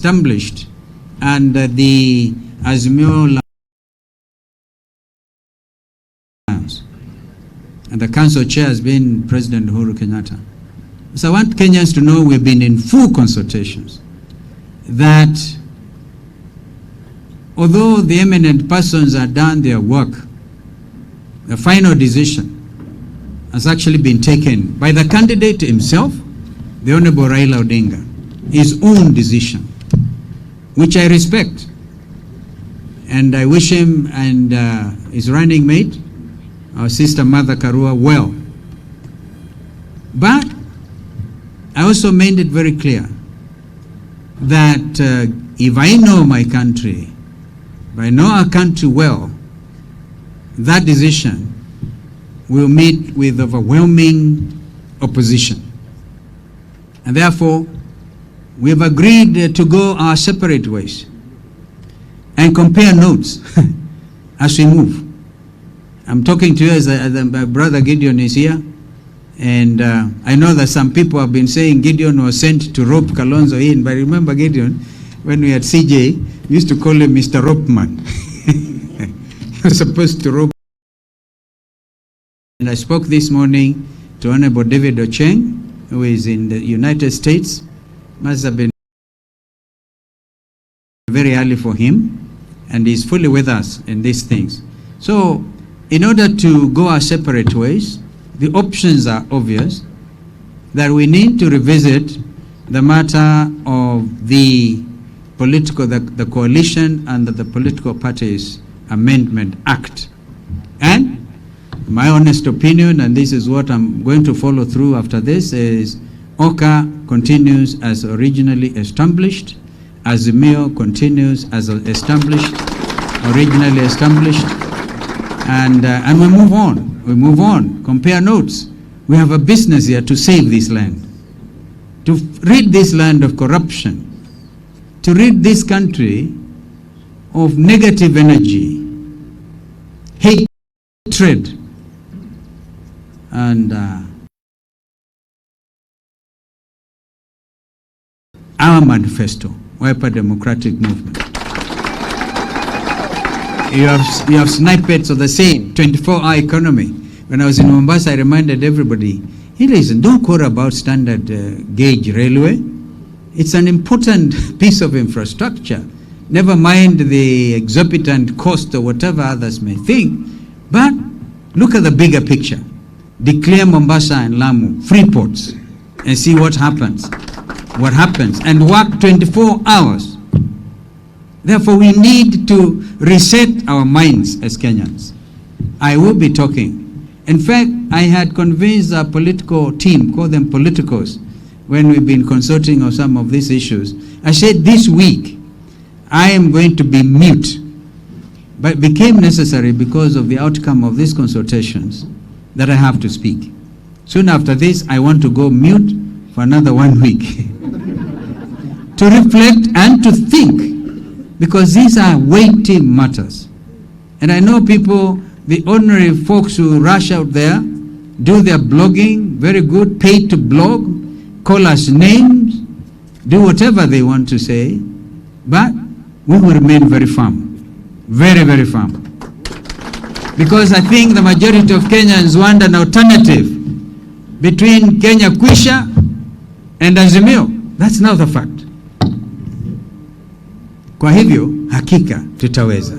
established, and the Azimio Alliance, and the council chair has been President Uhuru Kenyatta. So I want Kenyans to know we've been in full consultations, that although the eminent persons have done their work, the final decision has actually been taken by the candidate himself, the Honorable Raila Odinga, his own decision, which I respect. And I wish him and his running mate, our sister Mother Karua, well. But I also made it very clear that if I know my country, if I know our country well, that decision will meet with overwhelming opposition. And therefore, we have agreed to go our separate ways and compare notes as we move. I'm talking to you as my brother Gideon is here, and I know that some people have been saying Gideon was sent to rope Kalonzo in, but remember Gideon, when we had CJ, we used to call him Mr. Ropeman. He was supposed to rope. And I spoke this morning to Honorable David Ocheng, who is in the United States. Must have been very early for him, and he's fully with us in these things. So, in order to go our separate ways, the options are obvious, that we need to revisit the matter of the coalition and the Political Parties Amendment Act. And my honest opinion, and this is what I'm going to follow through after this, is OCA continues as originally established, Azimio continues as established, originally established, and we move on. We move on. Compare notes. We have a business here to save this land, to rid this land of corruption, to rid this country of negative energy, hatred, and our manifesto, Wiper Democratic Movement. You have snippets of the same 24-hour economy. When I was in Mombasa, I reminded everybody, hey, listen, don't quote about standard gauge railway. It's an important piece of infrastructure. Never mind the exorbitant cost or whatever others may think, but look at the bigger picture. Declare Mombasa and Lamu free ports and see what happens. What happens, and work 24 hours. Therefore, we need to reset our minds as Kenyans. I will be talking. In fact, I had convinced our political team, call them politicos, when we've been consulting on some of these issues. I said this week, I am going to be mute. But it became necessary because of the outcome of these consultations that I have to speak. Soon after this, I want to go mute for another 1 week. To reflect and to think, because these are weighty matters. And I know people, the ordinary folks who rush out there, do their blogging, very good, paid to blog, call us names, do whatever they want to say, but we will remain very firm, very, very firm. Because I think the majority of Kenyans want an alternative between Kenya Kwisha and Azimio. That's now the fact. Kwa hivyo, hakika tutaweza.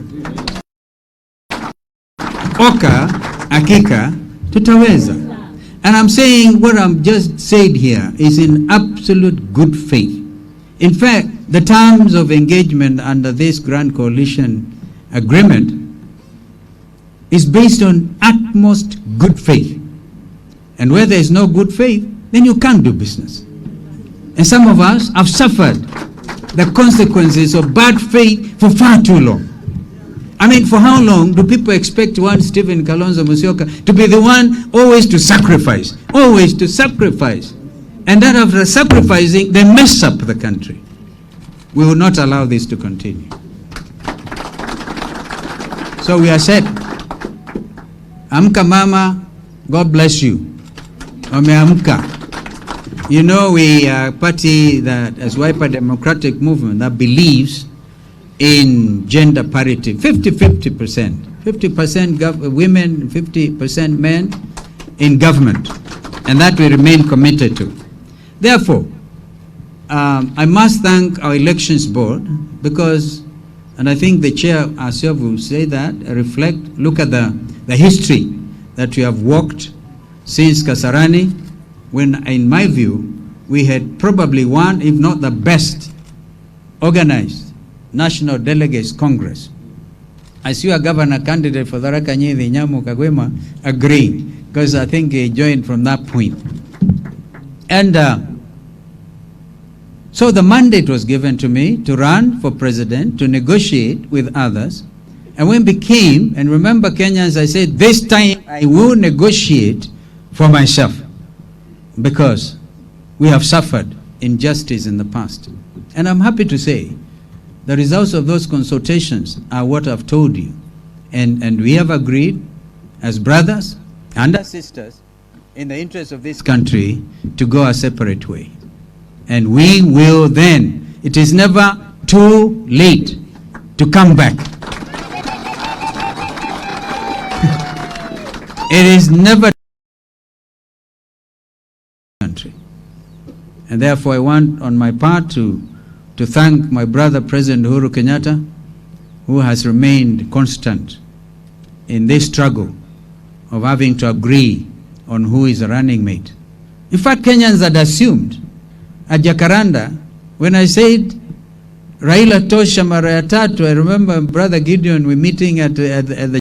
OCA, hakika tutaweza. And I'm saying what I'm just said here is in absolute good faith. In fact, the terms of engagement under this Grand Coalition Agreement is based on utmost good faith. And where there is no good faith, then you can't do business. And some of us have suffered the consequences of bad faith for far too long. I mean, for how long do people expect one Stephen Kalonzo Musyoka to be the one always to sacrifice? Always to sacrifice. And then after sacrificing, they mess up the country. We will not allow this to continue. So we are set. Amka mama, God bless you. Wameamka. You know, we are a party that, as Wiper Democratic Movement, that believes in gender parity, 50-50%. 50% women, 50% men in government. And that we remain committed to. Therefore, I must thank our elections board because, and I think the chair herself will say that, look at the history that we have walked since Kasarani, when, in my view, we had probably one, if not the best, organized National Delegates Congress. I see a governor candidate for Tharaka Nithi, Nyamu Kagwema, agreeing, because I think he joined from that point. And so the mandate was given to me to run for president, to negotiate with others. And when became, and remember Kenyans, I said, this time I will negotiate for myself, because we have suffered injustice in the past. And I'm happy to say the results of those consultations are what I've told you. And we have agreed as brothers and as sisters in the interest of this country to go a separate way. And we will then, it is never too late to come back. It is never country. And therefore I want on my part to thank my brother President Uhuru Kenyatta, who has remained constant in this struggle of having to agree on who is a running mate. In fact, Kenyans had assumed at Jacaranda, when I said Raila tosha mara ya tatu, I remember Brother Gideon, we meeting at the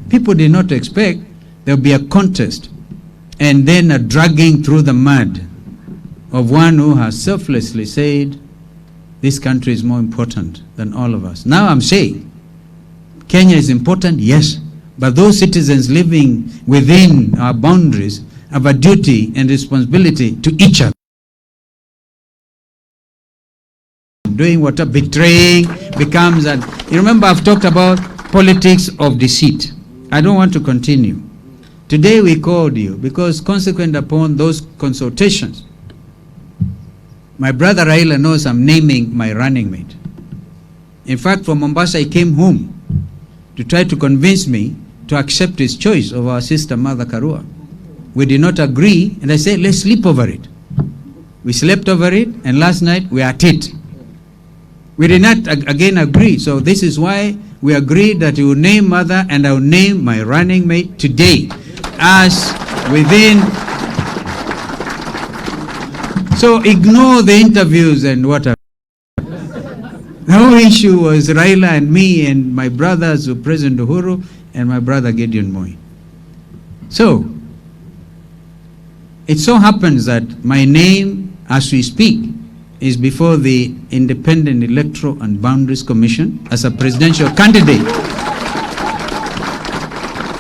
people did not expect there would be a contest and then a dragging through the mud of one who has selflessly said this country is more important than all of us. Now I'm saying Kenya is important, yes, but those citizens living within our boundaries have a duty and responsibility to each other. Doing what a betraying becomes, and you remember I've talked about politics of deceit. I don't want to continue. Today we called you because consequent upon those consultations, my brother Raila knows I'm naming my running mate. In fact, from Mombasa he came home to try to convince me to accept his choice of our sister Mother Karua. We did not agree, and I said, let's sleep over it. We slept over it, and last night we are at it. We did not again agree, so this is why we agreed that you will name Mother and I will name my running mate today as within. So ignore the interviews and whatever. The whole issue was Raila and me and my brothers, President Uhuru and my brother Gideon Moi. So it so happens that my name, as we speak, is before the Independent Electoral and Boundaries Commission as a presidential candidate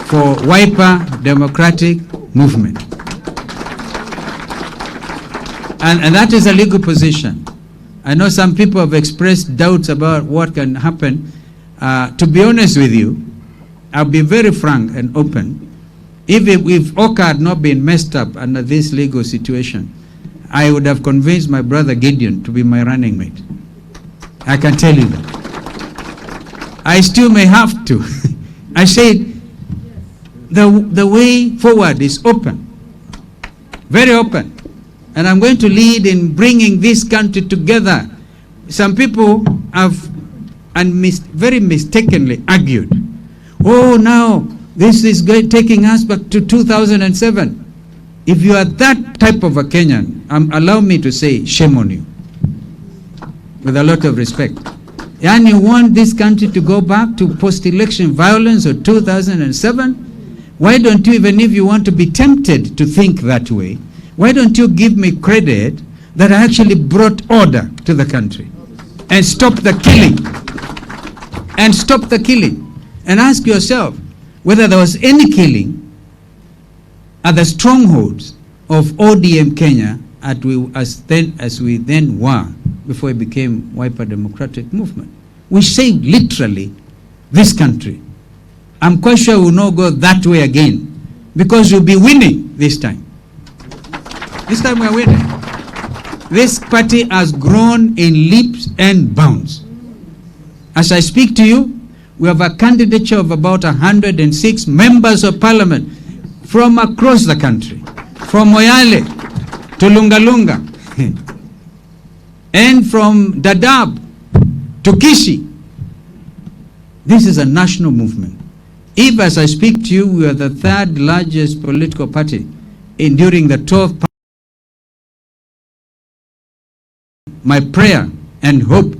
for Wiper Democratic Movement. And that is a legal position. I know some people have expressed doubts about what can happen. To be honest with you, I'll be very frank and open. If Oka had not been messed up under this legal situation, I would have convinced my brother Gideon to be my running mate. I can tell you that. I still may have to. I said, the way forward is open, very open. And I'm going to lead in bringing this country together. Some people have very mistakenly argued, oh, now this is taking us back to 2007. If you are that type of a Kenyan, allow me to say, shame on you. With a lot of respect. And you want this country to go back to post-election violence of 2007? Why don't you, even if you want to be tempted to think that way, why don't you give me credit that I actually brought order to the country and stop the killing? And stop the killing. And ask yourself whether there was any killing at the strongholds of ODM Kenya as we then were before it became Wiper Democratic Movement. We saved literally this country. I'm quite sure we'll not go that way again. because you'll be winning this time. This time we're winning. This party has grown in leaps and bounds. As I speak to you, we have a candidature of about 106 members of parliament from across the country, from Moyale to Lungalunga, and from Dadaab to Kishi. This is a national movement. If, as I speak to you, we are the third largest political party during the 12th, my prayer and hope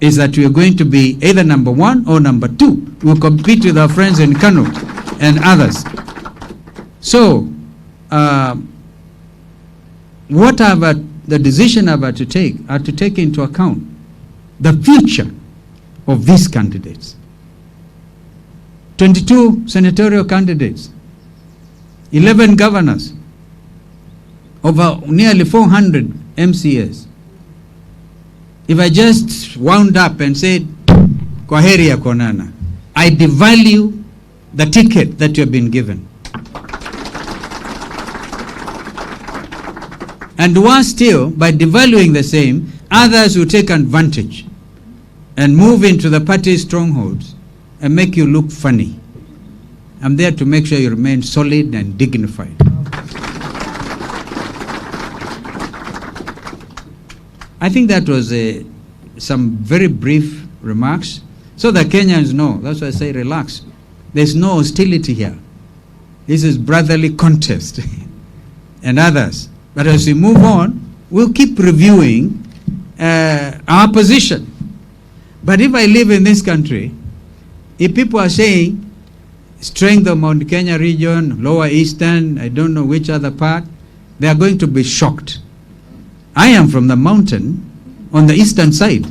is that we are going to be either number 1 or number 2. We'll compete with our friends in Kano and others. So, the decision I'm about to take are to take into account the future of these candidates. 22 senatorial candidates, 11 governors, over nearly 400 MCAs. If I just wound up and said, Kwaheri ya konana, I devalue the ticket that you have been given. And worse still, by devaluing the same, others will take advantage and move into the party's strongholds and make you look funny. I'm there to make sure you remain solid and dignified. I think that was some very brief remarks, so that Kenyans know. That's why I say relax. There's no hostility here. This is brotherly contest and others. But as we move on, we'll keep reviewing our position. But if I live in this country, if people are saying strength of Mount Kenya region, Lower Eastern, I don't know which other part, they are going to be shocked. I am from the mountain on the eastern side.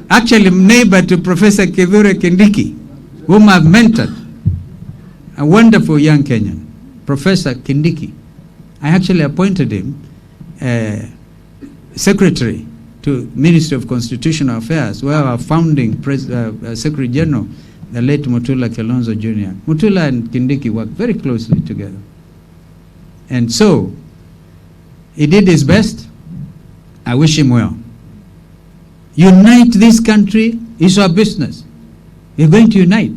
Actually, neighbor to Professor Kithure Kindiki, whom I've mentored, a wonderful young Kenyan, Professor Kindiki. I actually appointed him secretary to Ministry of Constitutional Affairs, where our founding Secretary General, the late Mutula Kalonzo Jr. Mutula and Kindiki worked very closely together. And so, he did his best. I wish him well. Unite this country is our business. We're going to unite.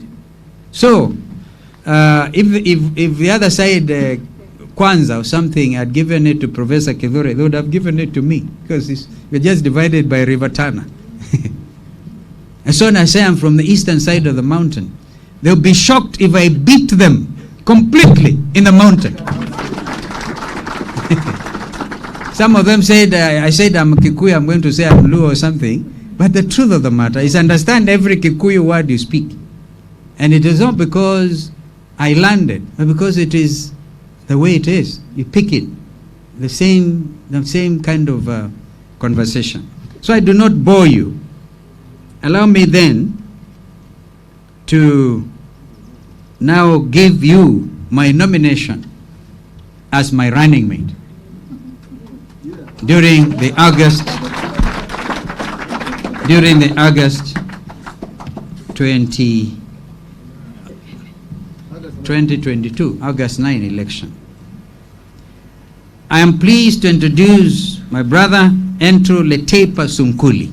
So, if the other side, Kwanza or something, had given it to Professor Kithure, they would have given it to me, because we're just divided by River Tana. As soon as I say I'm from the eastern side of the mountain, they'll be shocked if I beat them completely in the mountain. Some of them said, I said I'm Kikuyu, I'm going to say I'm Luo or something. But the truth of the matter is, understand every Kikuyu word you speak. And it is not because I landed, but because it is the way it is. You pick it. The same kind of conversation. So I do not bore you. Allow me then to now give you my nomination as my running mate during the August 2022, August 9 election. I am pleased to introduce my brother, Entro Letepa Sunkuli.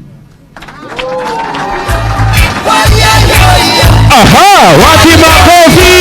Aha! Wapi makofi!